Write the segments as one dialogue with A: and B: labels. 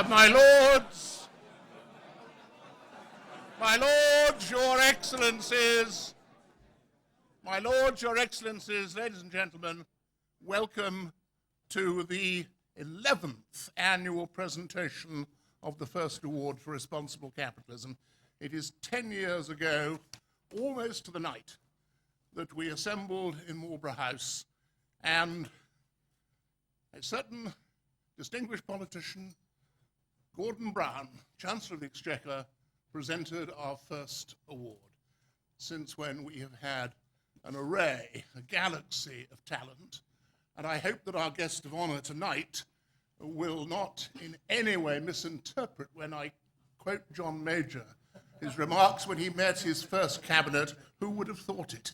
A: My lords, your excellencies, ladies and gentlemen, welcome to the 11th annual presentation of the first award for responsible capitalism. It is 10 years ago, almost to the night, that we assembled in Marlborough House, and a certain distinguished politician, Gordon Brown, Chancellor of the Exchequer, presented our first award, since when we have had an array, a galaxy of talent, and I hope that our guest of honor tonight will not in any way misinterpret when I quote John Major, his remarks when he met his first cabinet, who would have thought it?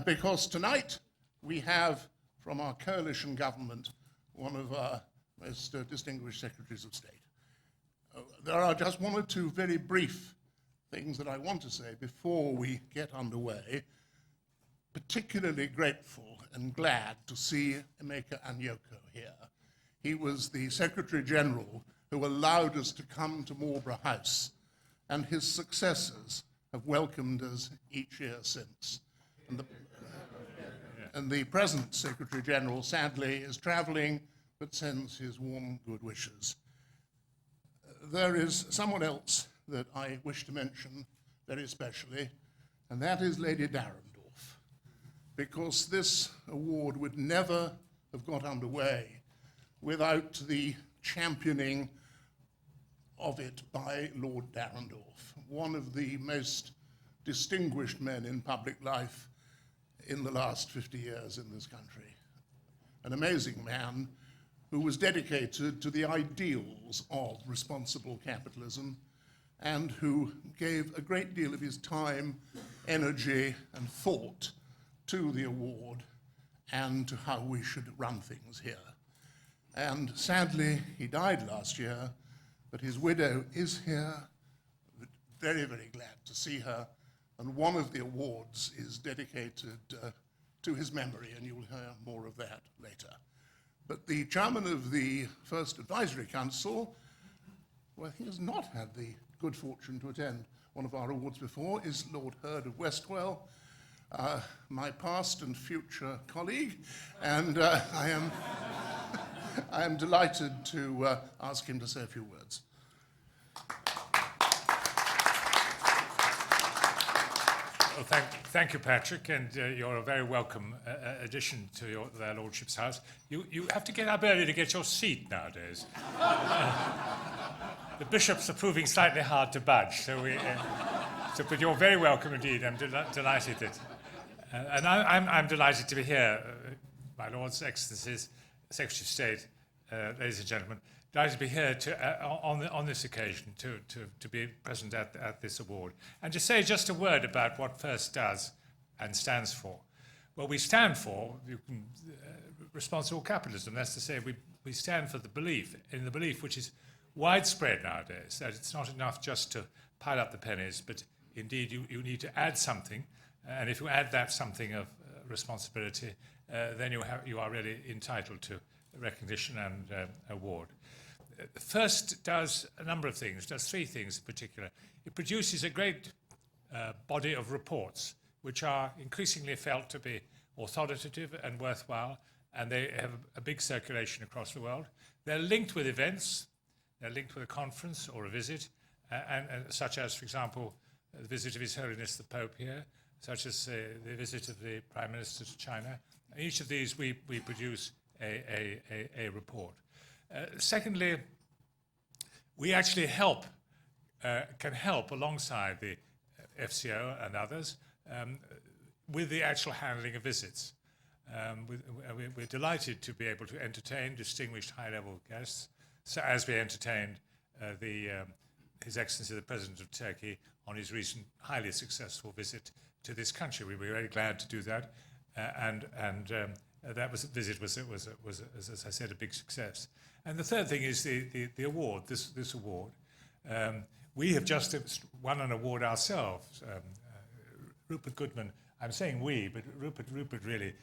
A: Because tonight we have from our coalition government one of our most distinguished secretaries of state. There are just one or two very brief things that I want to say before we get underway. Particularly grateful and glad to see Emeka Anyoko here. He was the Secretary General who allowed us to come to Marlborough House, and his successors have welcomed us each year since. And the present Secretary General, sadly, is traveling, but sends his warm good wishes. There is someone else that I wish to mention very especially, and that is Lady Darendorf, because this award would never have got underway without the championing of it by Lord Darendorf, one of the most distinguished men in public life in the last 50 years in this country. An amazing man who was dedicated to the ideals of responsible capitalism and who gave a great deal of his time, energy, and thought to the award and to how we should run things here. And sadly, he died last year, but his widow is here. Very, very glad to see her. And one of the awards is dedicated to his memory, and you'll hear more of that later. But the chairman of the First Advisory Council, well, he has not had the good fortune to attend one of our awards before, is Lord Hurd of Westwell, my past and future colleague, and I am delighted to ask him to say a few words.
B: Well, thank you, Patrick, and you're a very welcome addition to their Lordship's house. You have to get up early to get your seat nowadays. The bishop's are proving slightly hard to budge, but you're very welcome indeed. I'm delighted that, and I'm delighted to be here, my Lords, Excellencies, Secretary of State, ladies and gentlemen. Delighted to be here on this occasion to be present at this award. And to say just a word about what FIRST does and stands for. Well, we stand for responsible capitalism. That's to say, we stand for the belief which is widespread nowadays, that it's not enough just to pile up the pennies, but indeed you need to add something. And if you add that something of responsibility, then you are really entitled to recognition and award. FIRST does a number of things, does three things in particular. It produces a great body of reports, which are increasingly felt to be authoritative and worthwhile, and they have a big circulation across the world. They're linked with events, they're linked with a conference or a visit, and such as, for example, the visit of His Holiness the Pope here, such as the visit of the Prime Minister to China. And each of these we produce a report. Secondly, we actually can help alongside the FCO and others with the actual handling of visits. We're delighted to be able to entertain distinguished high-level guests, so as we entertained His Excellency the President of Turkey on his recent highly successful visit to this country. We were very glad to do that, and that visit was, as I said, a big success. And the third thing is the award, this award. We have just won an award ourselves. Rupert Goodman, I'm saying we, but Rupert really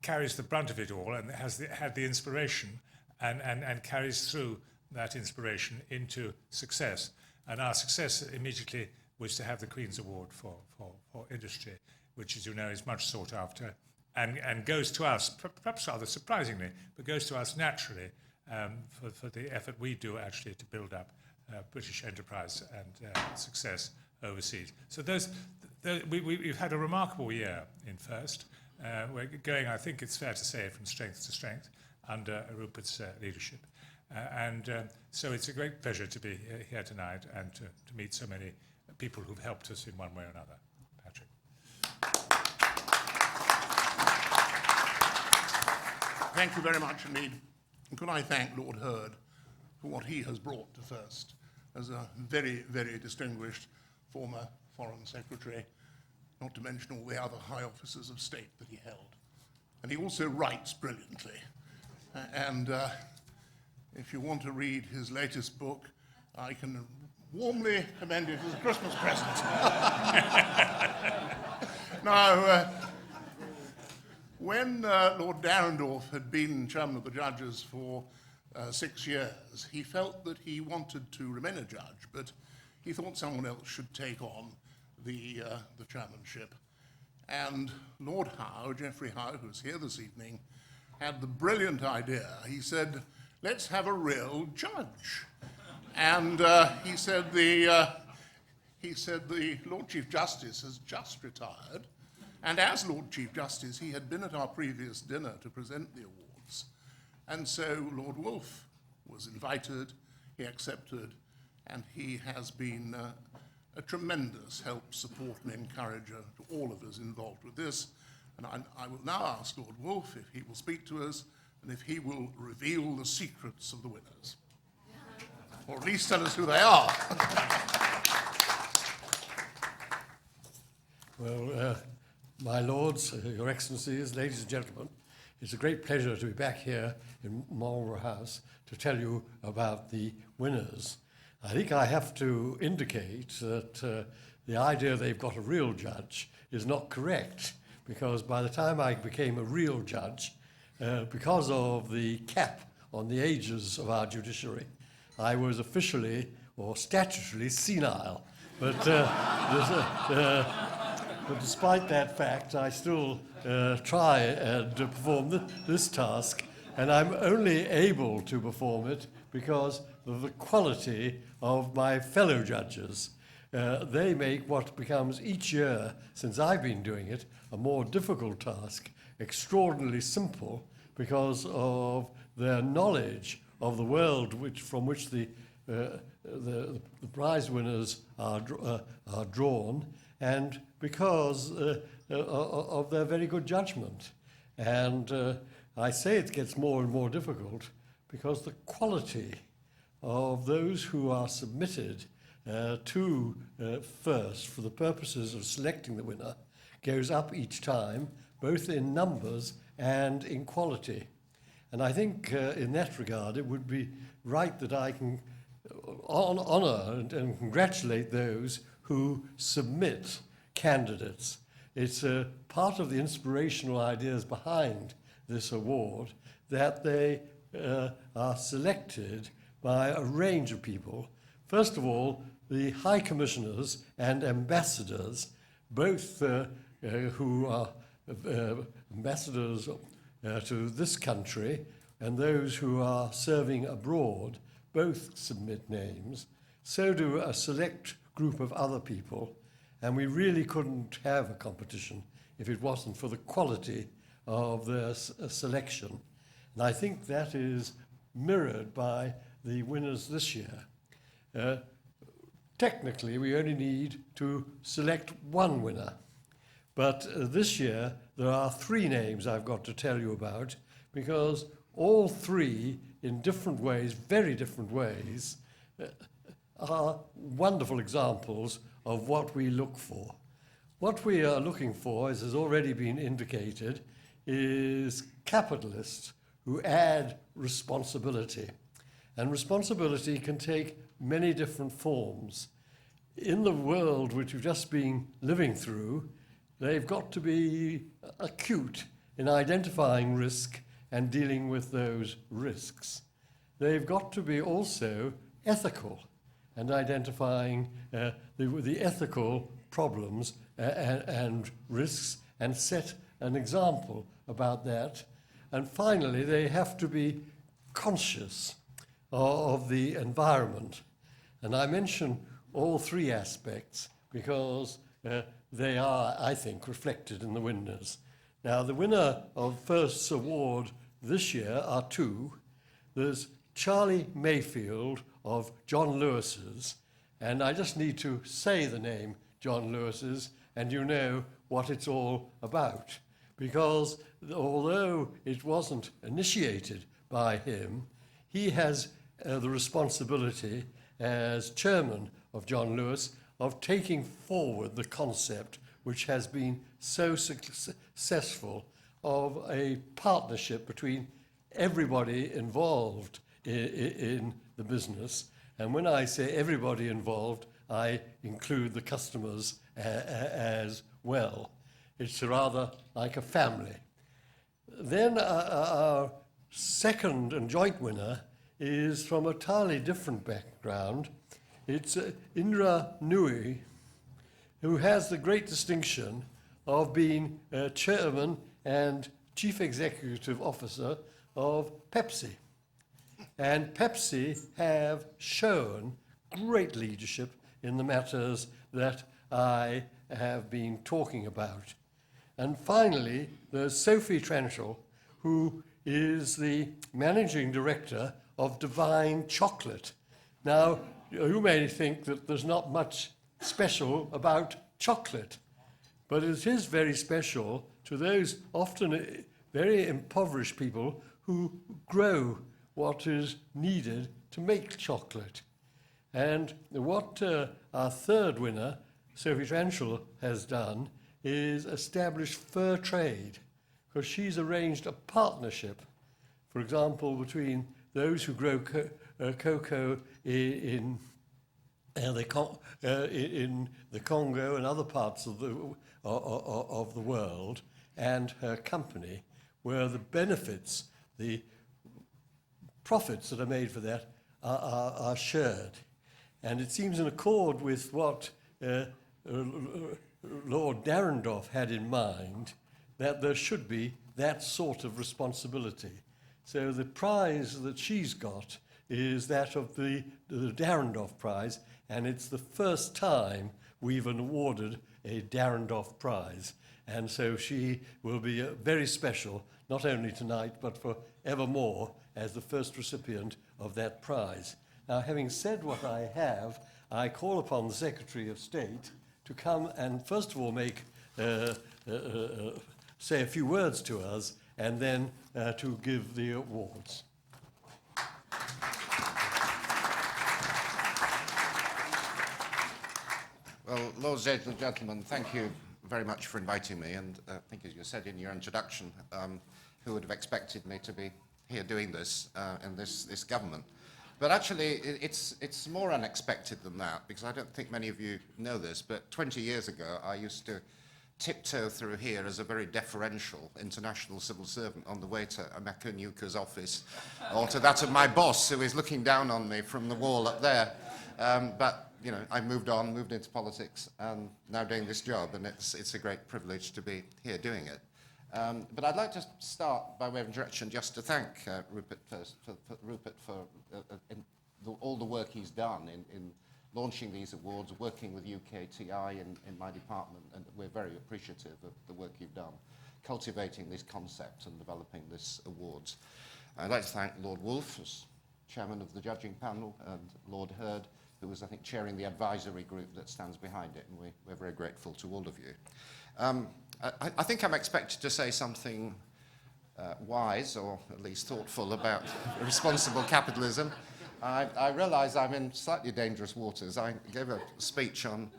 B: carries the brunt of it all and had the inspiration and carries through that inspiration into success. And our success immediately was to have the Queen's Award for industry, which, as you know, is much sought after and goes to us, perhaps rather surprisingly, but goes to us naturally for the effort we do actually to build up British enterprise and success overseas. So we've had a remarkable year in FIRST. We're going, I think it's fair to say, from strength to strength under Rupert's leadership. So it's a great pleasure to be here tonight and to meet so many people who've helped us in one way or another. Patrick.
A: Thank you very much indeed. And could I thank Lord Hurd for what he has brought to FIRST as a very, very distinguished former Foreign Secretary, not to mention all the other high offices of state that he held. And he also writes brilliantly. If you want to read his latest book, I can warmly commend it as a Christmas present. Now, when Lord Darendorf had been chairman of the judges for 6 years, he felt that he wanted to remain a judge, but he thought someone else should take on the chairmanship. And Lord Howe, Geoffrey Howe, who's here this evening, had the brilliant idea. He said, let's have a real judge. And he said the Lord Chief Justice has just retired, and as Lord Chief Justice, he had been at our previous dinner to present the awards. And so Lord Wolfe was invited, he accepted, and he has been a tremendous help, support, and encourager to all of us involved with this. And I will now ask Lord Wolfe if he will speak to us and if he will reveal the secrets of the winners. Or at least tell us who they are.
C: Well, my lords, your excellencies, ladies and gentlemen, it's a great pleasure to be back here in Marlborough House to tell you about the winners. I think I have to indicate that the idea they've got a real judge is not correct, because by the time I became a real judge, because of the cap on the ages of our judiciary, I was officially or statutorily senile. But despite that fact, I still try and perform this task, and I'm only able to perform it because of the quality of my fellow judges. They make what becomes each year, since I've been doing it, a more difficult task, extraordinarily simple, because of their knowledge of the world from which the prize winners are drawn, and because of their very good judgment. And I say it gets more and more difficult because the quality of those who are submitted to FIRST for the purposes of selecting the winner goes up each time, both in numbers and in quality. And I think in that regard it would be right that I can honour and congratulate those who submit candidates. It's part of the inspirational ideas behind this award that they are selected by a range of people. First of all, the High Commissioners and Ambassadors, both who are ambassadors to this country, and those who are serving abroad, both submit names. So do a select group of other people, and we really couldn't have a competition if it wasn't for the quality of their selection. And I think that is mirrored by the winners this year. Technically, we only need to select one winner. But this year, there are 3 names I've got to tell you about, because all 3, in different ways, very different ways, are wonderful examples of what we look for. What we are looking for, as has already been indicated, is capitalists who add responsibility. And responsibility can take many different forms. In the world which we've just been living through, they've got to be acute in identifying risk and dealing with those risks. they've got to be also ethical and identifying the ethical problems and risks and set an example about that. And finally, they have to be conscious of the environment. And I mention all three aspects because they are, I think, reflected in the winners. Now, the winner of first award this year are two. There's Charlie Mayfield of John Lewis's, and I just need to say the name John Lewis's, and you know what it's all about. Because although it wasn't initiated by him, he has the responsibility as chairman of John Lewis of taking forward the concept which has been so successful of a partnership between everybody involved in the business. And when I say everybody involved, I include the customers as well. It's rather like a family. Then our second and joint winner is from a entirely different background. It's Indra Nui, who has the great distinction of being chairman and chief executive officer of Pepsi. And Pepsi have shown great leadership in the matters that I have been talking about. And finally, there's Sophie Trenchell, who is the managing director of Divine Chocolate. Now, you may think that there's not much special about chocolate, but it is very special to those often very impoverished people who grow what is needed to make chocolate. And what our third winner, Sophie Trenchell, has done is establish fair trade, because she's arranged a partnership, for example, between those who grow cocoa in the Congo and other parts of the world, and her company, where the benefits, the profits that are made for that are shared. And it seems in accord with what Lord Darendoff had in mind, that there should be that sort of responsibility. So the prize that she's got is that of the Darendoff Prize, and it's the first time we've awarded a Darendoff Prize. And so she will be very special, not only tonight, but for evermore, as the first recipient of that prize. Now, having said what I have, I call upon the Secretary of State to come and first of all say a few words to us, and then to give the awards.
D: Well, lords, ladies and gentlemen, thank you very much for inviting me. And I think, as you said in your introduction, who would have expected me to be here doing this in this government? But actually, it's more unexpected than that, because I don't think many of you know this, but 20 years ago, I used to tiptoe through here as a very deferential international civil servant on the way to Emeka Nyuka's office, or to that of my boss, who is looking down on me from the wall up there. But, you know, I moved into politics, and now doing this job, and it's a great privilege to be here doing it. But I'd like to start, by way of introduction, just to thank Rupert for all the work he's done in launching these awards, working with UKTI in my department, and we're very appreciative of the work you've done, cultivating this concept and developing this awards. I'd like to thank Lord Wolfe as chairman of the judging panel, and Lord Hurd, who was, I think, chairing the advisory group that stands behind it, and we're very grateful to all of you. I think I'm expected to say something wise, or at least thoughtful, about responsible capitalism. I realise I'm in slightly dangerous waters. I gave a speech on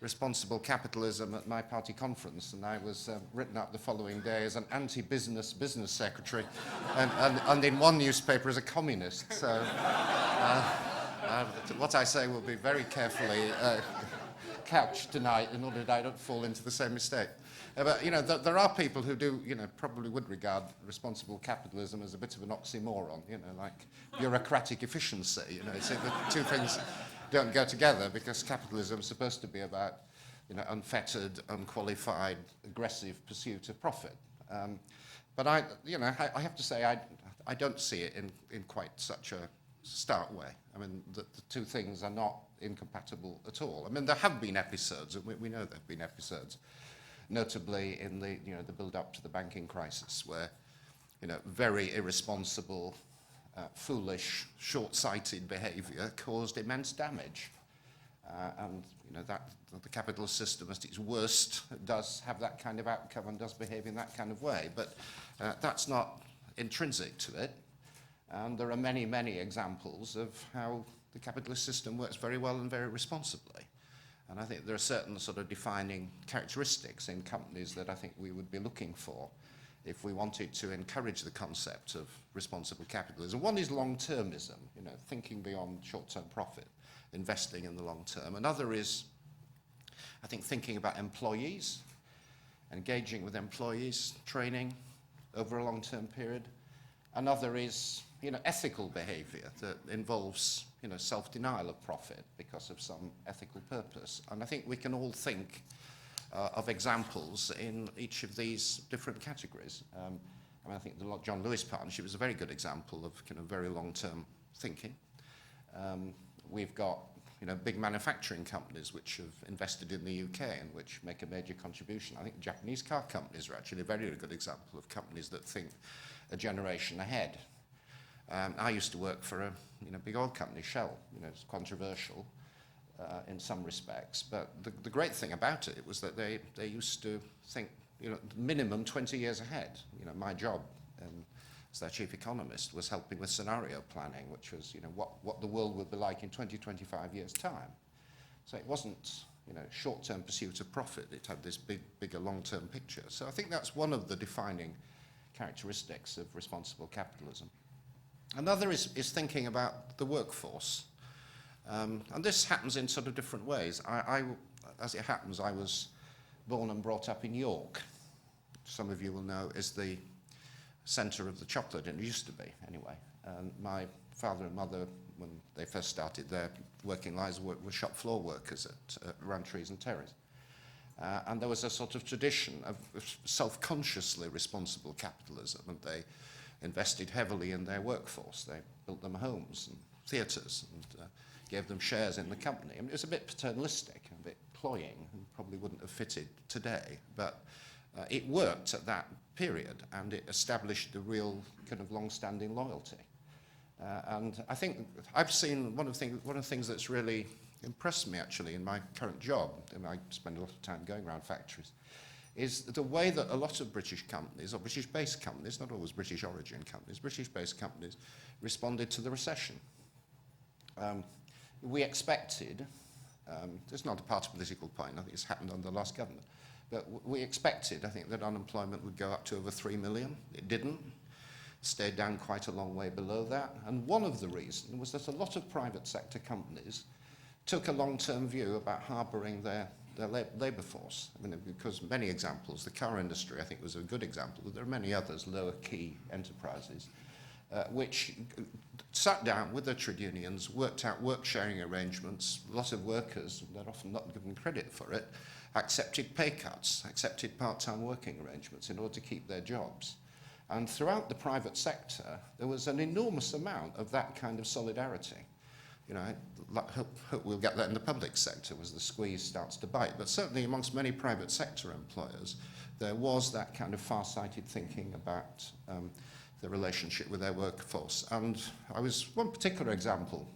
D: responsible capitalism at my party conference, and I was written up the following day as an anti-business business secretary, and in one newspaper as a communist. So what I say will be very carefully couch tonight in order that I don't fall into the same mistake. But, you know, there are people who do, you know, probably would regard responsible capitalism as a bit of an oxymoron, you know, like bureaucratic efficiency. You know, it's, the two things don't go together, because capitalism is supposed to be about, you know, unfettered, unqualified, aggressive pursuit of profit. But I have to say, I don't see it in quite such a stark way. I mean, the two things are not incompatible at all. I mean, there have been episodes, and we know there have been episodes, notably in the, you know, the build-up to the banking crisis, where, you know, very irresponsible, foolish, short-sighted behaviour caused immense damage. And, you know, that the capitalist system at its worst does have that kind of outcome and does behave in that kind of way. But that's not intrinsic to it. And there are many, many examples of how the capitalist system works very well and very responsibly. And I think there are certain sort of defining characteristics in companies that I think we would be looking for if we wanted to encourage the concept of responsible capitalism. One is long-termism, you know, thinking beyond short-term profit, investing in the long term. Another is, I think, thinking about employees, engaging with employees, training over a long-term period. Another is, you know, ethical behavior that involves, you know, self-denial of profit because of some ethical purpose. And I think we can all think of examples in each of these different categories. I mean, I think the John Lewis Partnership is a very good example of kind of very long-term thinking. We've got, you know, big manufacturing companies which have invested in the UK and which make a major contribution. I think Japanese car companies are actually a very good example of companies that think a generation ahead. I used to work for a, you know, big oil company, Shell. You know, it's controversial in some respects, but the great thing about it was that they used to think, you know, minimum 20 years ahead. You know, my job as their chief economist was helping with scenario planning, which was, you know, what the world would be like in 20, 25 years' time. So it wasn't, you know, short-term pursuit of profit. It had this bigger long-term picture. So I think that's one of the defining characteristics of responsible capitalism. Another is thinking about the workforce. And this happens in sort of different ways. As it happens, I was born and brought up in York. Some of you will know is the centre of the chocolate, and it used to be anyway. And my father and mother, when they first started their working lives, were shop floor workers at Rowntrees and Terrace. And there was a sort of tradition of self-consciously responsible capitalism, and they invested heavily in their workforce. They built them homes and theatres and gave them shares in the company. I mean, it was a bit paternalistic and a bit cloying and probably wouldn't have fitted today, but it worked at that period, and it established a real kind of long-standing loyalty. And I think I've seen one of the things that's really impressed me actually in my current job, and I spend a lot of time going around factories, is the way that a lot of British companies, or British-based companies, not always British origin companies, British-based companies, responded to the recession. We expected, it's not a party political point, I think it's happened under the last government, but we expected, I think, that unemployment would go up to over 3 million. It didn't. Stayed down quite a long way below that. And one of the reasons was that a lot of private sector companies took a long-term view about harbouring their labour force. I mean, because many examples, the car industry, I think, was a good example, but there are many others, lower-key enterprises, which sat down with their trade unions, worked out work-sharing arrangements. A lot of workers, they're often not given credit for it, accepted pay cuts, accepted part-time working arrangements in order to keep their jobs. And throughout the private sector, there was an enormous amount of that kind of solidarity. You know, I hope we'll get that in the public sector as the squeeze starts to bite. But certainly amongst many private sector employers, there was that kind of far-sighted thinking about the relationship with their workforce. And one particular example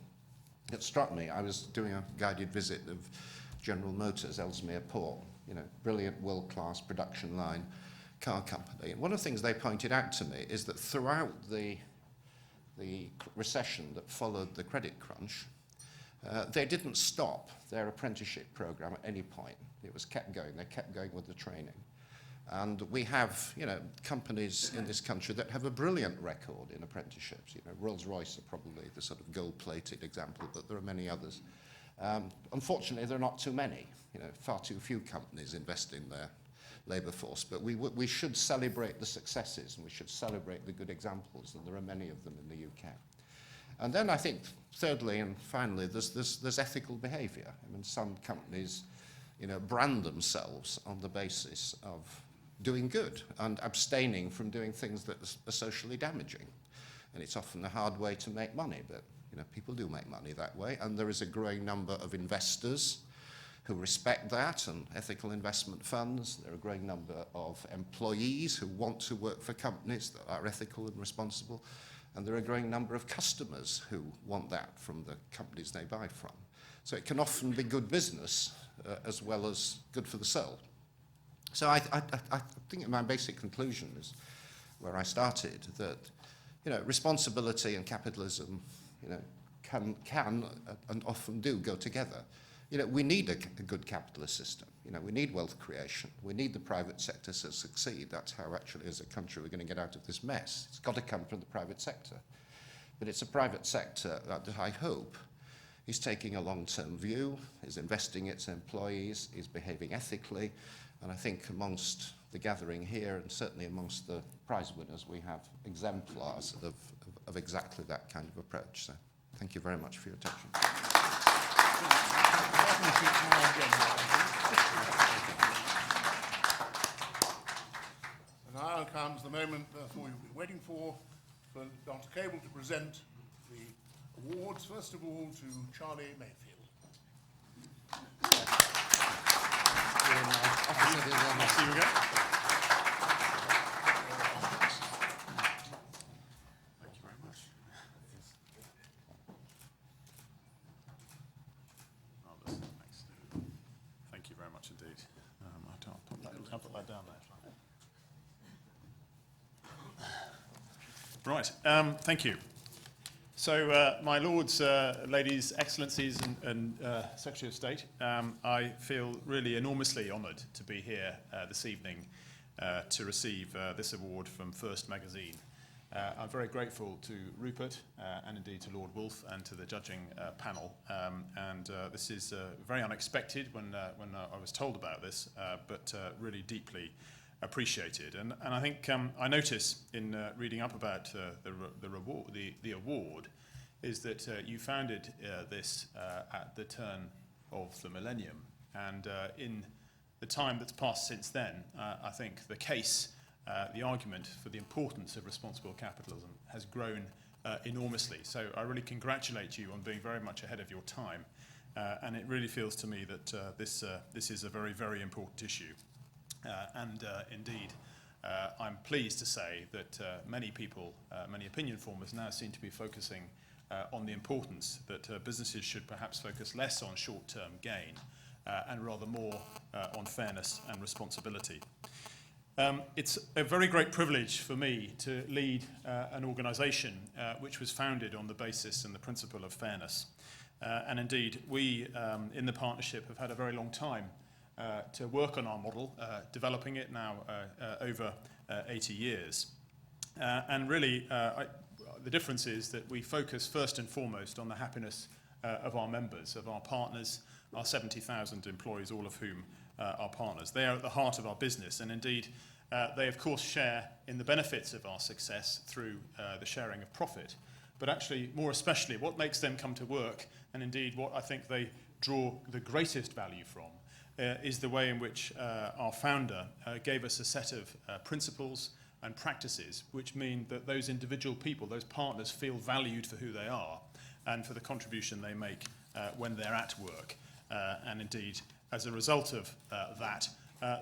D: that struck me, I was doing a guided visit of General Motors, Ellesmere Port, you know, brilliant world-class production line car company. And one of the things they pointed out to me is that throughout the recession that followed the credit crunch, they didn't stop their apprenticeship program at any point. It was kept going. They kept going with the training. And we have, you know, companies in this country that have a brilliant record in apprenticeships. You know, Rolls-Royce are probably the sort of gold-plated example, but there are many others. Unfortunately, there are not too many. Far too few companies invest in their labour force, but we should celebrate the successes and we should celebrate the good examples, and there are many of them in the UK. And then I think, thirdly and finally, there's ethical behaviour. I mean, some companies, brand themselves on the basis of doing good and abstaining from doing things that are socially damaging. And it's often a hard way to make money, but people do make money that way, and there is a growing number of investors who respect that, and ethical investment funds. There are a growing number of employees who want to work for companies that are ethical and responsible, and there are a growing number of customers who want that from the companies they buy from. So it can often be good business as well as good for the soul. So I think my basic conclusion is where I started, that responsibility and capitalism can and often do go together. We need a good capitalist system. We need wealth creation. We need the private sector to succeed. That's how, actually, as a country, we're going to get out of this mess. It's got to come from the private sector. But it's a private sector that I hope is taking a long-term view, is investing its employees, is behaving ethically. And I think amongst the gathering here, and certainly amongst the prize winners, we have exemplars of exactly that kind of approach. So thank you very much for your attention.
A: And now comes the moment we've been waiting for Dr. Cable to present the awards, first of all to Charlie Mayfield.
E: Here we go. Thank you very much. Marvellous. Thanks. Thank you very much indeed. I'll put that down there. Right. Thank you. So, my lords, ladies, excellencies, and Secretary of State, I feel really enormously honoured to be here this evening to receive this award from First Magazine. I'm very grateful to Rupert and indeed to Lord Wolfe and to the judging panel. This is very unexpected when I was told about this, but really deeply appreciated. And I think I notice in reading up about the award is that you founded this at the turn of the millennium. And in the time that's passed since then, I think the case, the argument for the importance of responsible capitalism has grown enormously. So I really congratulate you on being very much ahead of your time. And it really feels to me that this is a very, very important issue. Indeed, I'm pleased to say that many people, many opinion formers now seem to be focusing on the importance that businesses should perhaps focus less on short-term gain and rather more on fairness and responsibility. It's a very great privilege for me to lead an organisation which was founded on the basis and the principle of fairness. And indeed, we in the partnership have had a very long time to work on our model, developing it now over 80 years. And really, the difference is that we focus first and foremost on the happiness of our members, of our partners, our 70,000 employees, all of whom are partners. They are at the heart of our business, and indeed, they of course share in the benefits of our success through the sharing of profit. But actually, more especially, what makes them come to work, and indeed what I think they draw the greatest value from, is the way in which our founder gave us a set of principles and practices which mean that those individual people, those partners, feel valued for who they are and for the contribution they make when they're at work. And indeed, as a result of that,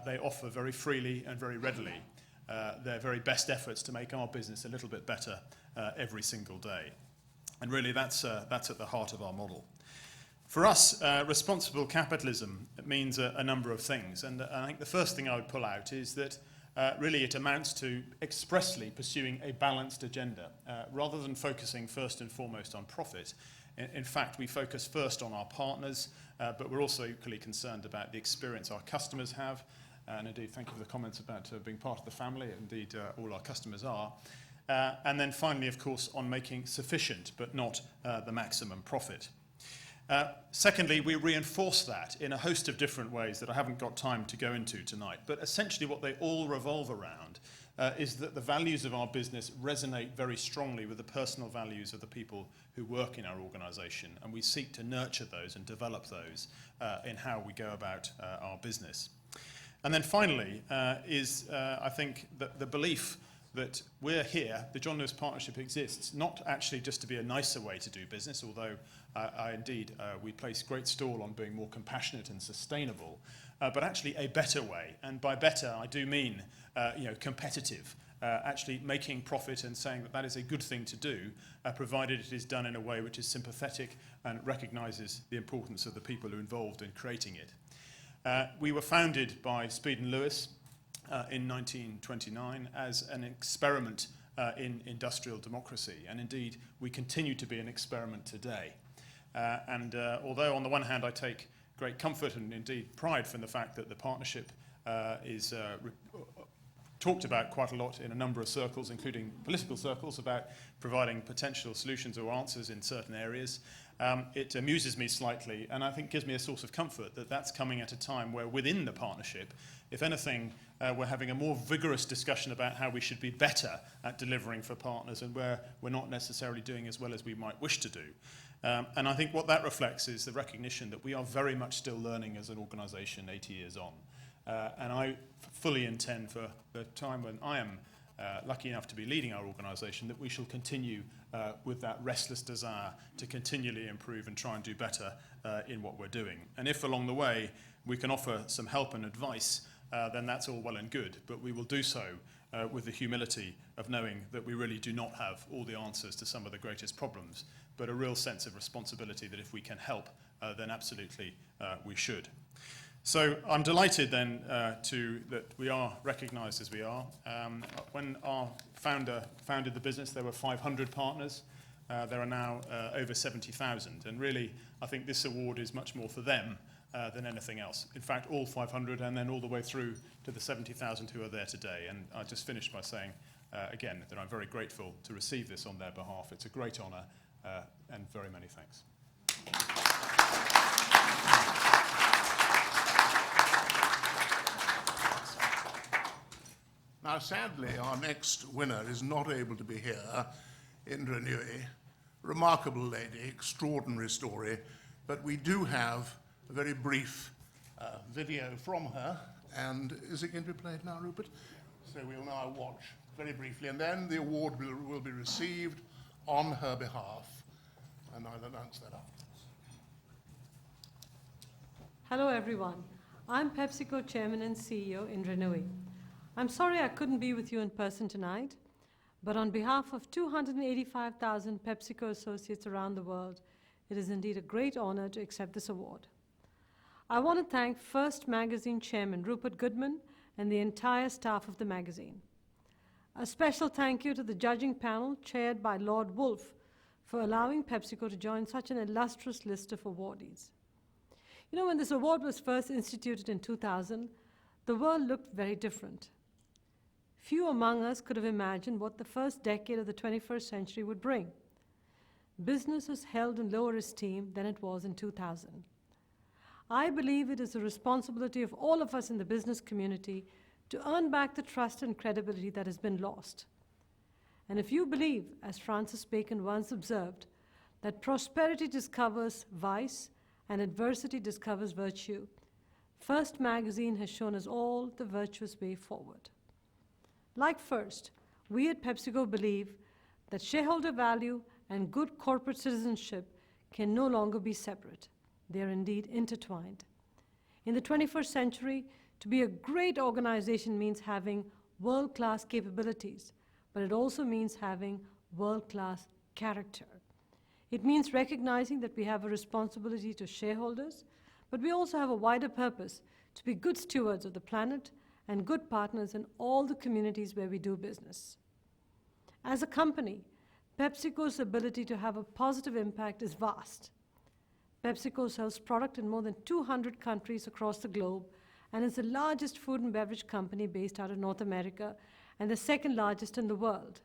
E: they offer very freely and very readily their very best efforts to make our business a little bit better every single day. And really, that's at the heart of our model. For us, responsible capitalism means a number of things. And I think the first thing I would pull out is that really it amounts to expressly pursuing a balanced agenda. Rather than focusing first and foremost on profit, in fact, we focus first on our partners, but we're also equally concerned about the experience our customers have. And indeed, thank you for the comments about being part of the family. Indeed, all our customers are. And then finally, of course, on making sufficient but not the maximum profit. Secondly, we reinforce that in a host of different ways that I haven't got time to go into tonight. But essentially what they all revolve around is that the values of our business resonate very strongly with the personal values of the people who work in our organisation. And we seek to nurture those and develop those in how we go about our business. And then finally I think, the belief that we're here, the John Lewis Partnership exists, not actually just to be a nicer way to do business, although we place great store on being more compassionate and sustainable, but actually a better way. And by better, I do mean competitive, actually making profit and saying that that is a good thing to do, provided it is done in a way which is sympathetic and recognises the importance of the people who are involved in creating it. We were founded by Speed and Lewis in 1929 as an experiment in industrial democracy, and indeed we continue to be an experiment today. Although on the one hand I take great comfort and indeed pride from the fact that the partnership is talked about quite a lot in a number of circles, including political circles, about providing potential solutions or answers in certain areas, it amuses me slightly, and I think gives me a source of comfort that that's coming at a time where within the partnership, if anything, we're having a more vigorous discussion about how we should be better at delivering for partners and where we're not necessarily doing as well as we might wish to do. And I think what that reflects is the recognition that we are very much still learning as an organisation 80 years on. And I fully intend for the time when I am lucky enough to be leading our organisation that we shall continue with that restless desire to continually improve and try and do better in what we're doing. And if along the way we can offer some help and advice, then that's all well and good, but we will do so with the humility of knowing that we really do not have all the answers to some of the greatest problems, but a real sense of responsibility that if we can help, then absolutely we should. So I'm delighted then that we are recognised as we are. When our founder founded the business, there were 500 partners. There are now over 70,000. And really, I think this award is much more for them than anything else. In fact, all 500 and then all the way through to the 70,000 who are there today. And I'll just finish by saying, again, that I'm very grateful to receive this on their behalf. It's a great honour and very many thanks.
A: Now, sadly, our next winner is not able to be here, Indra Nui. Remarkable lady, extraordinary story, but we do have a very brief video from her, and is it going to be played now, Rupert? So we'll now watch very briefly, and then the award will be received on her behalf, and I'll announce that afterwards.
F: Hello, everyone. I'm PepsiCo Chairman and CEO Indra Nui. I'm sorry I couldn't be with you in person tonight, but on behalf of 285,000 PepsiCo associates around the world, it is indeed a great honor to accept this award. I want to thank First Magazine Chairman Rupert Goodman and the entire staff of the magazine. A special thank you to the judging panel chaired by Lord Wolfe for allowing PepsiCo to join such an illustrious list of awardees. You know, when this award was first instituted in 2000, the world looked very different. Few among us could have imagined what the first decade of the 21st century would bring. Business was held in lower esteem than it was in 2000. I believe it is the responsibility of all of us in the business community to earn back the trust and credibility that has been lost. And if you believe, as Francis Bacon once observed, that prosperity discovers vice and adversity discovers virtue, First Magazine has shown us all the virtuous way forward. Like First, we at PepsiCo believe that shareholder value and good corporate citizenship can no longer be separate. They are indeed intertwined. In the 21st century, to be a great organization means having world-class capabilities, but it also means having world-class character. It means recognizing that we have a responsibility to shareholders, but we also have a wider purpose to be good stewards of the planet and good partners in all the communities where we do business. As a company, PepsiCo's ability to have a positive impact is vast. PepsiCo sells product in more than 200 countries across the globe and is the largest food and beverage company based out of North America and the second largest in the world.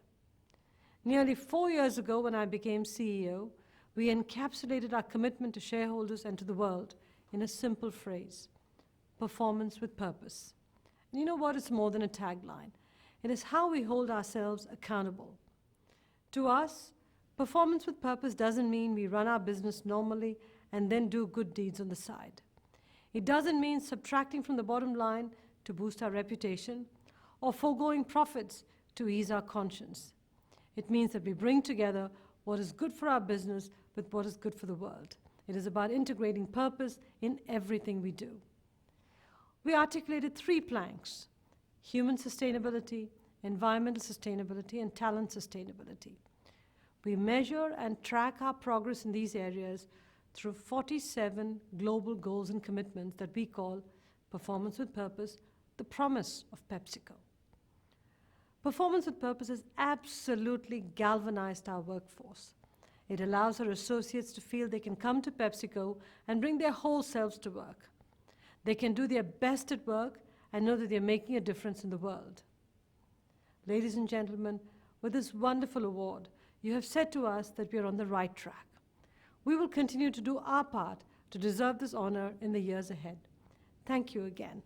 F: Nearly 4 years ago, when I became CEO, we encapsulated our commitment to shareholders and to the world in a simple phrase: performance with purpose. And you know what? It's more than a tagline. It is how we hold ourselves accountable. To us, performance with purpose doesn't mean we run our business normally and then do good deeds on the side. It doesn't mean subtracting from the bottom line to boost our reputation or foregoing profits to ease our conscience. It means that we bring together what is good for our business with what is good for the world. It is about integrating purpose in everything we do. We articulated 3 planks: human sustainability, environmental sustainability, and talent sustainability. We measure and track our progress in these areas through 47 global goals and commitments that we call Performance with Purpose, the promise of PepsiCo. Performance with Purpose has absolutely galvanized our workforce. It allows our associates to feel they can come to PepsiCo and bring their whole selves to work. They can do their best at work and know that they're making a difference in the world. Ladies and gentlemen, with this wonderful award, you have said to us that we are on the right track. We will continue to do our part to deserve this honor in the years ahead. Thank you again.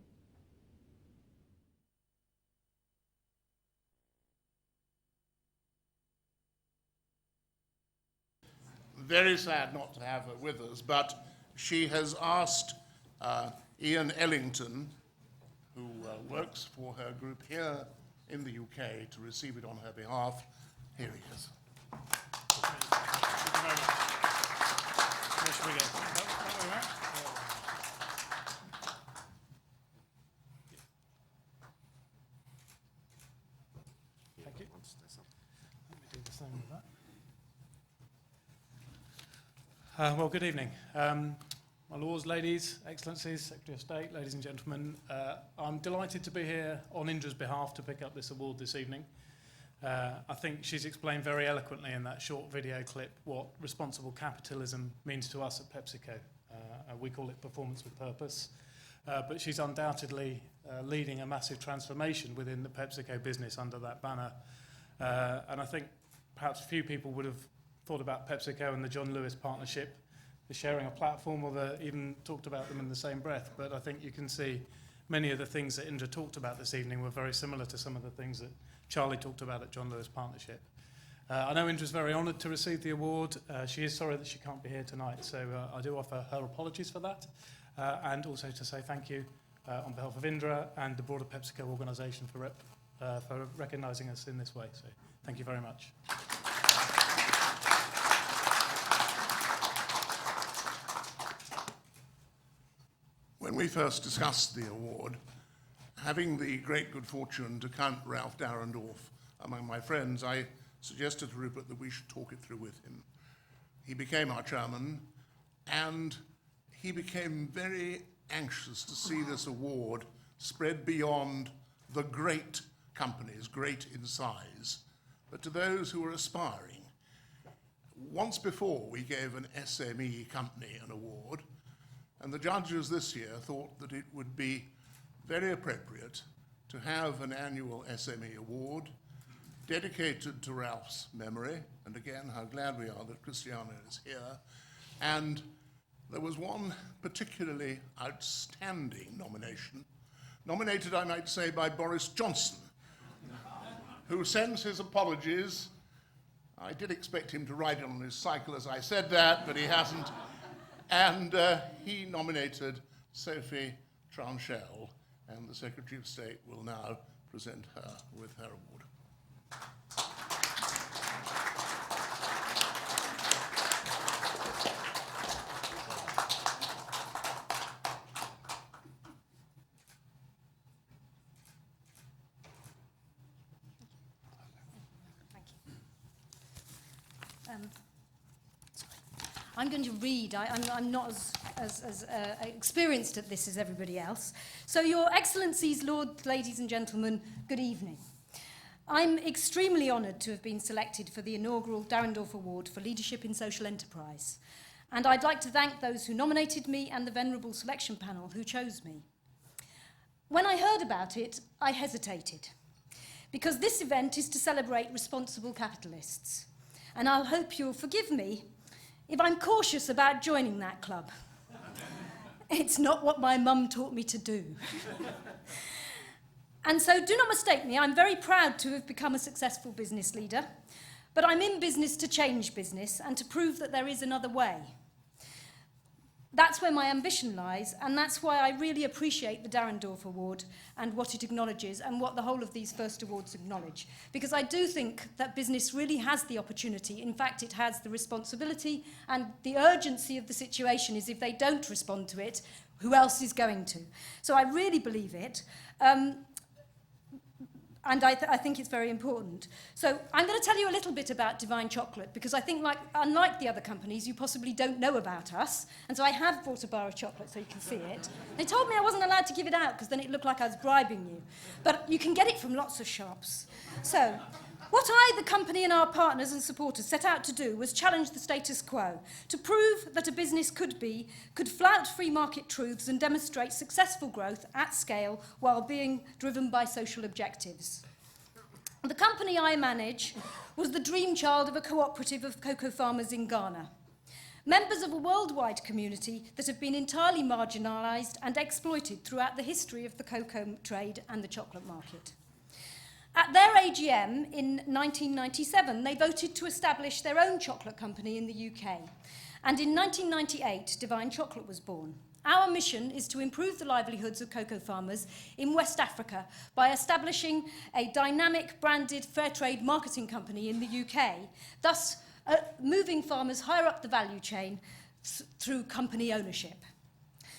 A: Very sad not to have her with us, but she has asked Ian Ellington, who works for her group here in the UK, to receive it on her behalf. Here he is.
E: Where should we go? That way around? Thank you. Let me do the same with that. Well, good evening. My lords, ladies, excellencies, Secretary of State, ladies and gentlemen, I'm delighted to be here on Indra's behalf to pick up this award this evening. I think she's explained very eloquently in that short video clip what responsible capitalism means to us at PepsiCo. We call it performance with purpose, but she's undoubtedly leading a massive transformation within the PepsiCo business under that banner. And I think perhaps few people would have thought about PepsiCo and the John Lewis partnership, the sharing a platform, or even talked about them in the same breath. But I think you can see many of the things that Indra talked about this evening were very similar to some of the things that Charlie talked about at John Lewis Partnership. I know Indra's very honoured to receive the award. She is sorry that she can't be here tonight, so I do offer her apologies for that, and also to say thank you on behalf of Indra and the broader PepsiCo organisation for recognising us in this way. So thank you very much.
A: When we first discussed the award, having the great good fortune to count Ralph Darendorf among my friends, I suggested to Rupert that we should talk it through with him. He became our chairman, and he became very anxious to see this award spread beyond the great companies, great in size, but to those who were aspiring. Once before, we gave an SME company an award, and the judges this year thought that it would be very appropriate to have an annual SME award dedicated to Ralph's memory, and again, how glad we are that Cristiano is here. And there was one particularly outstanding nomination, nominated, I might say, by Boris Johnson, who sends his apologies. I did expect him to ride it on his cycle as I said that, but he hasn't. And he nominated Sophie Tranchel, and the Secretary of State will now present her with her award.
G: I'm going to read. I'm not as experienced at this as everybody else. So, Your Excellencies, Lords, ladies and gentlemen, good evening. I'm extremely honoured to have been selected for the inaugural Darendorf Award for Leadership in Social Enterprise. And I'd like to thank those who nominated me and the venerable selection panel who chose me. When I heard about it, I hesitated, because this event is to celebrate responsible capitalists. And I'll hope you'll forgive me if I'm cautious about joining that club. It's not what my mum taught me to do. And so do not mistake me, I'm very proud to have become a successful business leader, but I'm in business to change business and to prove that there is another way. That's where my ambition lies, and that's why I really appreciate the Darendorf Award and what it acknowledges and what the whole of these first awards acknowledge. Because I do think that business really has the opportunity, in fact it has the responsibility, and the urgency of the situation is if they don't respond to it, who else is going to? So I really believe it. And I think it's very important. So I'm going to tell you a little bit about Divine Chocolate, because I think, unlike the other companies, you possibly don't know about us. And so I have brought a bar of chocolate so you can see it. They told me I wasn't allowed to give it out because then it looked like I was bribing you. But you can get it from lots of shops. So what I, the company, and our partners and supporters set out to do was challenge the status quo, to prove that a business could flout free market truths and demonstrate successful growth at scale while being driven by social objectives. The company I manage was the dream child of a cooperative of cocoa farmers in Ghana, members of a worldwide community that have been entirely marginalised and exploited throughout the history of the cocoa trade and the chocolate market. At their AGM in 1997, they voted to establish their own chocolate company in the UK. And in 1998, Divine Chocolate was born. Our mission is to improve the livelihoods of cocoa farmers in West Africa by establishing a dynamic branded fair trade marketing company in the UK, thus moving farmers higher up the value chain through company ownership.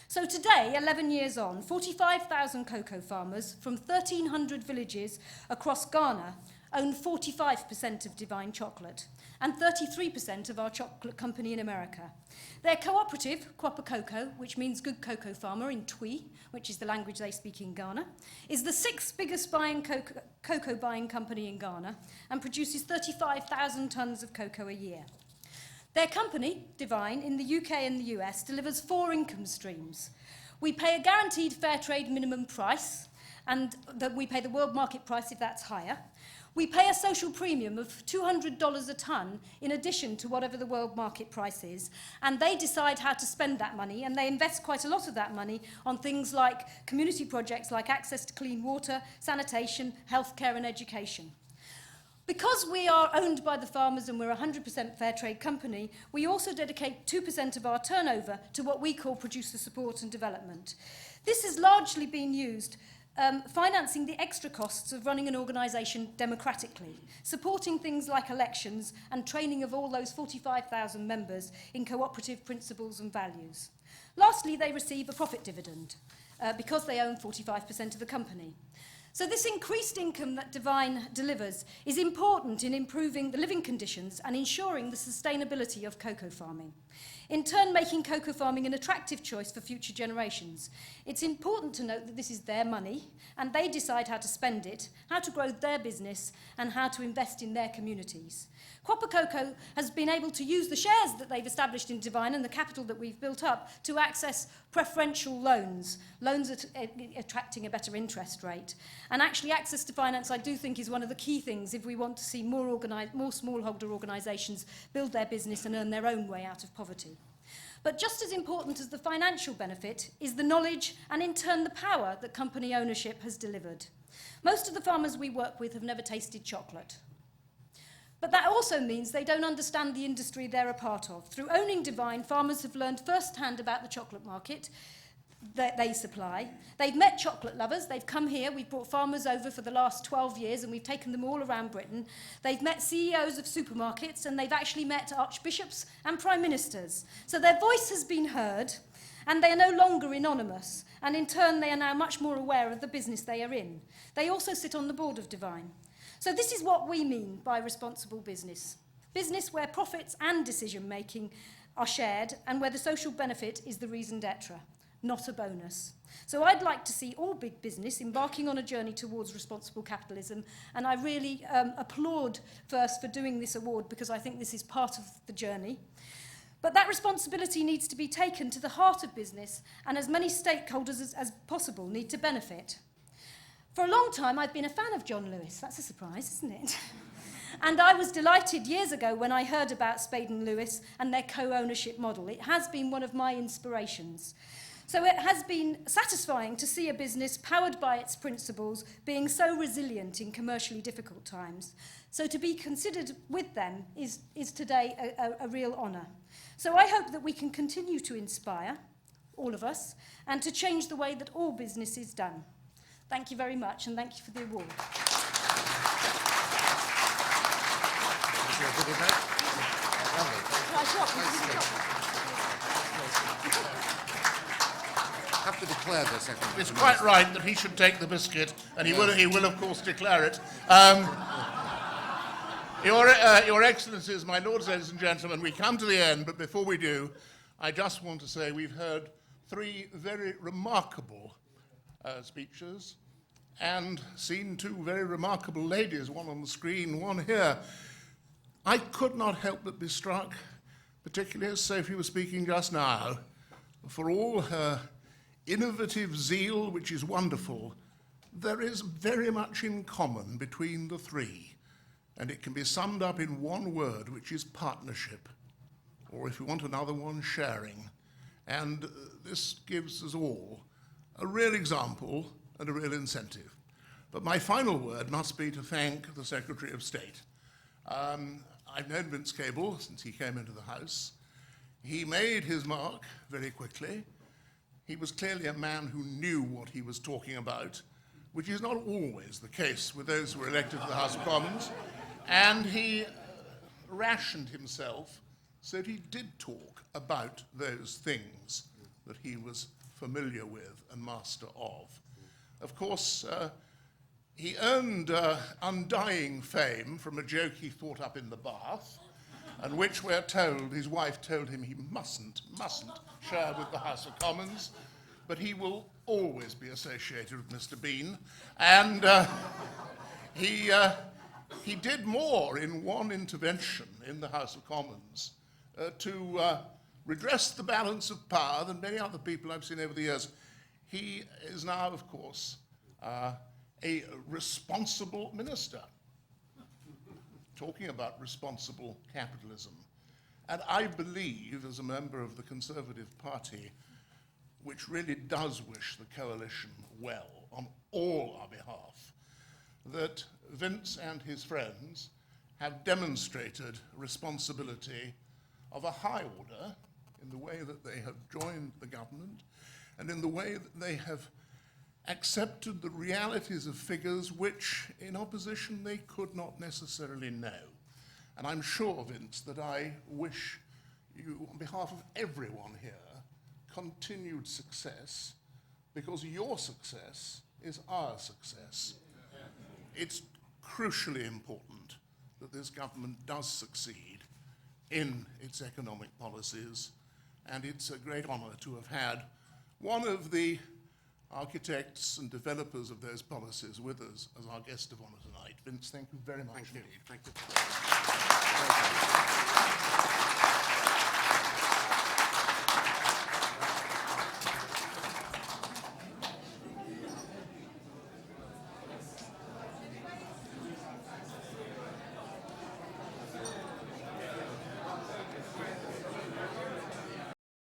G: So today, 11 years on, 45,000 cocoa farmers from 1,300 villages across Ghana own 45% of Divine Chocolate and 33% of our chocolate company in America. Their cooperative, Kwapa Cocoa, which means good cocoa farmer in Twi, which is the language they speak in Ghana, is the sixth biggest cocoa buying company in Ghana and produces 35,000 tonnes of cocoa a year. Their company, Divine, in the UK and the US, delivers 4 income streams. We pay a guaranteed fair trade minimum price, and that we pay the world market price if that's higher. We pay a social premium of $200 a tonne in addition to whatever the world market price is, and they decide how to spend that money, and they invest quite a lot of that money on things like community projects like access to clean water, sanitation, healthcare and education. Because we are owned by the farmers and we're a 100% fair trade company, we also dedicate 2% of our turnover to what we call producer support and development. This has largely been used financing the extra costs of running an organisation democratically, supporting things like elections and training of all those 45,000 members in cooperative principles and values. Lastly, they receive a profit dividend because they own 45% of the company. So this increased income that Divine delivers is important in improving the living conditions and ensuring the sustainability of cocoa farming, in turn making cocoa farming an attractive choice for future generations. It's important to note that this is their money and they decide how to spend it, how to grow their business and how to invest in their communities. Kwapa Cocoa has been able to use the shares that they've established in Divine and the capital that we've built up to access preferential loans attracting a better interest rate. And actually access to finance, I do think, is one of the key things if we want to see more smallholder organisations build their business and earn their own way out of poverty. But just as important as the financial benefit is the knowledge and in turn the power that company ownership has delivered. Most of the farmers we work with have never tasted chocolate. But that also means they don't understand the industry they're a part of. Through owning Divine, farmers have learned firsthand about the chocolate market that they supply. They've met chocolate lovers. They've come here. We've brought farmers over for the last 12 years and we've taken them all around Britain. They've met CEOs of supermarkets and they've actually met archbishops and prime ministers. So their voice has been heard and they are no longer anonymous. And in turn, they are now much more aware of the business they are in. They also sit on the board of Divine. So this is what we mean by responsible business. Business where profits and decision-making are shared and where the social benefit is the raison d'etre, not a bonus. So I'd like to see all big business embarking on a journey towards responsible capitalism, and I really applaud first for doing this award because I think this is part of the journey. But that responsibility needs to be taken to the heart of business, and as many stakeholders as possible need to benefit. For a long time, I've been a fan of John Lewis. That's a surprise, isn't it? And I was delighted years ago when I heard about Spade & Lewis and their co-ownership model. It has been one of my inspirations. So it has been satisfying to see a business powered by its principles being so resilient in commercially difficult times. So to be considered with them is today a real honour. So I hope that we can continue to inspire, all of us, and to change the way that all business is done. Thank you very much, and thank you for the award.
D: Have to declare this.
A: It's quite right that he should take the biscuit, and he will of course declare it. Your Excellencies, my lords, ladies and gentlemen, we come to the end, but before we do, I just want to say we've heard 3 very remarkable speeches and seen 2 very remarkable ladies, one on the screen, one here. I could not help but be struck, particularly as Sophie was speaking just now, for all her innovative zeal, which is wonderful. There is very much in common between the 3, and it can be summed up in one word, which is partnership, or if you want another one, sharing. And this gives us all a real example and a real incentive. But my final word must be to thank the Secretary of State. I've known Vince Cable since he came into the House. He made his mark very quickly. He was clearly a man who knew what he was talking about, which is not always the case with those who are elected to the House of Commons. And he rationed himself so that he did talk about those things that he was familiar with and master of. Of course, he earned undying fame from a joke he thought up in the bath, and which we're told his wife told him he mustn't share with the House of Commons, but he will always be associated with Mr. Bean. And he did more in one intervention in the House of Commons to redress the balance of power than many other people I've seen over the years. He is now, of course, a responsible minister, talking about responsible capitalism. And I believe, as a member of the Conservative Party, which really does wish the coalition well on all our behalf, that Vince and his friends have demonstrated responsibility of a high order in the way that they have joined the government and in the way that they have accepted the realities of figures which, in opposition, they could not necessarily know. And I'm sure, Vince, that I wish you, on behalf of everyone here, continued success, because your success is our success. It's crucially important that this government does succeed in its economic policies, and it's a great honour to have had one of the architects and developers of those policies with us as our guest of honour tonight. Vince, thank you very much indeed.
D: Thank you.